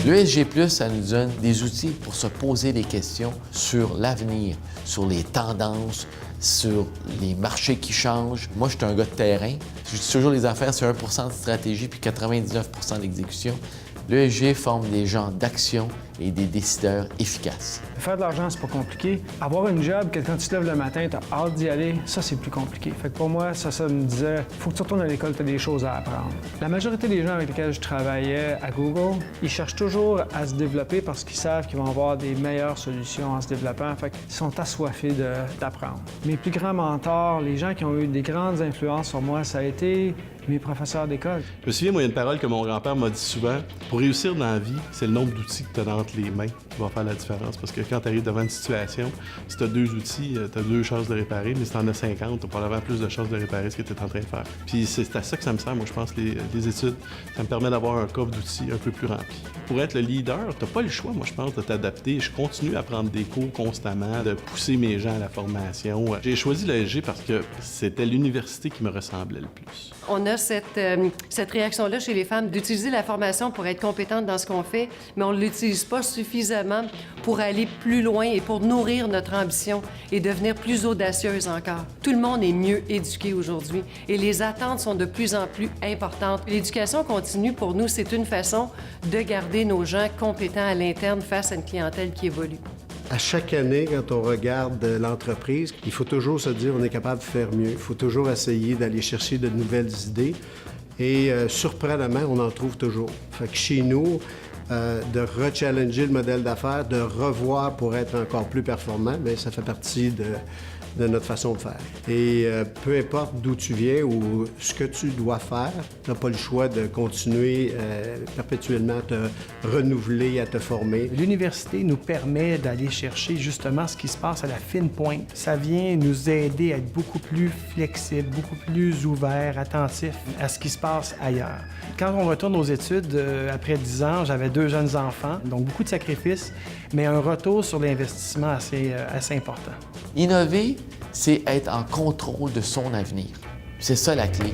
L'ESG+, ça nous donne des outils pour se poser des questions sur l'avenir, sur les tendances, sur les marchés qui changent. Moi, je suis un gars de terrain. Je dis toujours les affaires, c'est 1 % de stratégie puis 99 % d'exécution. L'ESG forme des gens d'action et des décideurs efficaces. Faire de l'argent, c'est pas compliqué. Avoir une job que quand tu te lèves le matin, tu as hâte d'y aller, ça, c'est plus compliqué. Fait que pour moi, ça me disait, faut que tu retournes à l'école, tu as des choses à apprendre. La majorité des gens avec lesquels je travaillais à Google, ils cherchent toujours à se développer parce qu'ils savent qu'ils vont avoir des meilleures solutions en se développant. Fait qu'ils sont assoiffés d'apprendre. Mes plus grands mentors, les gens qui ont eu des grandes influences sur moi, ça a été mes professeurs d'école. Je me souviens, moi, il y a une parole que mon grand-père m'a dit souvent. Pour réussir dans la vie, c'est le nombre d'outils que tu as entre les mains qui va faire la différence. Parce que quand tu arrives devant une situation, si tu as 2 outils, tu as 2 chances de réparer, mais si tu en as 50, tu as probablement plus de chances de réparer ce que tu es en train de faire. Puis c'est à ça que ça me sert, moi, je pense, les études. Ça me permet d'avoir un coffre d'outils un peu plus rempli. Pour être le leader, tu n'as pas le choix, moi, je pense, de t'adapter. Je continue à prendre des cours constamment, de pousser mes gens à la formation. J'ai choisi l'ESG parce que c'était l'université qui me ressemblait le plus. On a cette réaction-là chez les femmes d'utiliser la formation pour être compétente dans ce qu'on fait, mais on ne l'utilise pas suffisamment pour aller plus loin et pour nourrir notre ambition et devenir plus audacieuse encore. Tout le monde est mieux éduqué aujourd'hui et les attentes sont de plus en plus importantes. L'éducation continue, pour nous, c'est une façon de garder nos gens compétents à l'interne face à une clientèle qui évolue. À chaque année, quand on regarde l'entreprise, il faut toujours se dire qu'on est capable de faire mieux. Il faut toujours essayer d'aller chercher de nouvelles idées. Et surprenamment, on en trouve toujours. Fait que chez nous, de rechallenger le modèle d'affaires, de revoir pour être encore plus performant, bien, ça fait partie de notre façon de faire. Et peu importe d'où tu viens ou ce que tu dois faire, tu n'as pas le choix de continuer perpétuellement à te renouveler, à te former. L'université nous permet d'aller chercher justement ce qui se passe à la fine pointe. Ça vient nous aider à être beaucoup plus flexibles, beaucoup plus ouverts, attentifs à ce qui se passe ailleurs. Quand on retourne aux études, après 10 ans, j'avais 2 jeunes enfants, donc beaucoup de sacrifices, mais un retour sur l'investissement assez important. Innover, c'est être en contrôle de son avenir. C'est ça la clé.